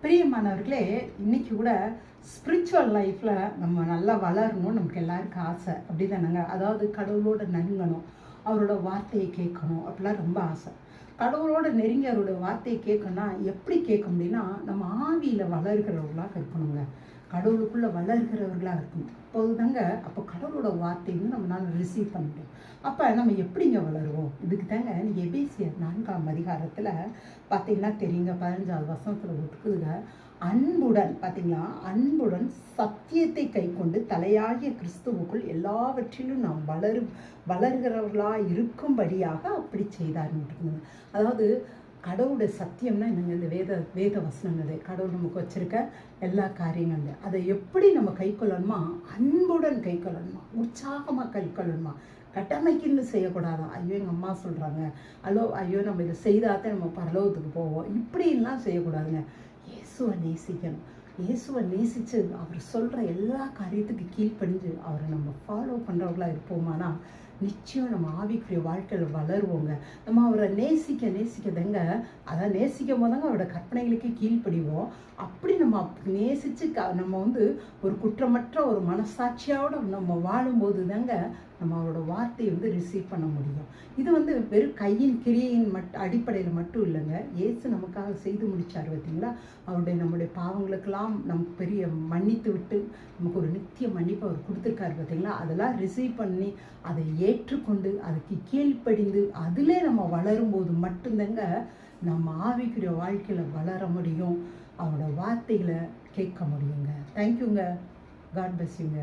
பிரியமானவர்களே, இன்னைக்கு கூட ஸ்பிரிச்சுவல் லைஃப்பில் நம்ம நல்லா வளரணும். நமக்கு எல்லாருக்கும் ஆசை அப்படி தானேங்க. அதாவது கடவுளோட நெருங்கணும், அவரோட வார்த்தையை கேட்கணும் அப்படிலாம் ரொம்ப ஆசை. கடவுளோட நெருங்கி அவரோட வார்த்தையை கேட்கணும்னா எப்படி கேட்க முடியும்னா, நம்ம ஆவியில் வளர்கிறவர்களாக இருக்கணுங்க. கடவுளுக்குள்ளே வளர்கிறவர்களாக இருக்கணும். அப்போ கடவுளோட வார்த்தையை வந்து நம்மளால் ரிசீவ் பண்ண முடியும். அப்போ நம்ம எப்படிங்க வளருவோம்? இதுக்கு தாங்க எபேசியர் 4ஆம் அதிகாரத்தில் பார்த்தீங்கன்னா தெரியுங்க, 15வது வசனத்தில் ஒட்டுக்குதுங்க. அன்புடன் பார்த்தீங்களா, அன்புடன் சத்தியத்தை கை கொண்டு தலையாகிய கிறிஸ்துவுக்குள் எல்லாவற்றிலும் நாம் வளர்கிறவர்களாக இருக்கும்படியாக அப்படி செய்தார்ன்னு. அதாவது கடவுளுடைய சத்தியம்னா என்னங்க? இந்த வேத வசனங்களே கடவுள் நமக்கு வச்சிருக்க எல்லா காரியங்களும் அதை எப்படி நம்ம கை கொள்ளணுமா? அன்புடன் கை கொள்ளணுமா, உற்சாகமாக கை கொள்ளணுமா, கடமைக்குன்னு செய்யக்கூடாதா? ஐயோ எங்கள் அம்மா சொல்கிறாங்க, ஐயோ நம்ம இதை செய்தாதான் நம்ம பரலோகத்துக்கு போவோம், இப்படின்லாம் செய்யக்கூடாதுங்க. இயேசுவை நேசிக்கணும். இயேசுவை நேசித்து அவர் சொல்கிற எல்லா காரியத்துக்கு கீழ்ப்படிஞ்சு அவரை நம்ம ஃபாலோ பண்ணுறவங்களா இருப்போமானா நிச்சயம் நம்ம ஆவிக்குரிய வாழ்க்கையில் வளருவோங்க. நம்ம அவரை நேசிக்கதங்க, அதை நேசிக்கும் போதாங்க அவரோட கற்பனைகளுக்கு கீழ்ப்படிவோம். அப்படி நம்ம நேசித்து நம்ம வந்து ஒரு குற்றமற்ற ஒரு மனசாட்சியோடு நம்ம வாழும்போது தாங்க நம்ம அவரோட வார்த்தையை வந்து ரிசீவ் பண்ண முடியும். இது வந்து வெறும் கையின் கிரியையின் அடிப்படையில் மட்டும் இல்லைங்க. இயேசு நமக்காக செய்து முடித்தார் பார்த்தீங்களா? நம்முடைய பாவங்களுக்கெல்லாம் நமக்கு பெரிய மன்னித்து விட்டு நமக்கு ஒரு நித்திய மன்னிப்பு அவர் கொடுத்துருக்காரு பார்த்தீங்களா? அதெல்லாம் ரிசீவ் பண்ணி அதை ஏற்றுக்கொண்டு அதுக்கு கீழ்ப்படிந்து அதிலே நம்ம வளரும்போது மட்டும்தாங்க நம்ம ஆவிக்குரிய வாழ்க்கையில் வளர முடியும், அவரோட வார்த்தைகளை கேட்க முடியுங்க. தேங்க்யூங்க. காட் பிளஸ் யூங்க.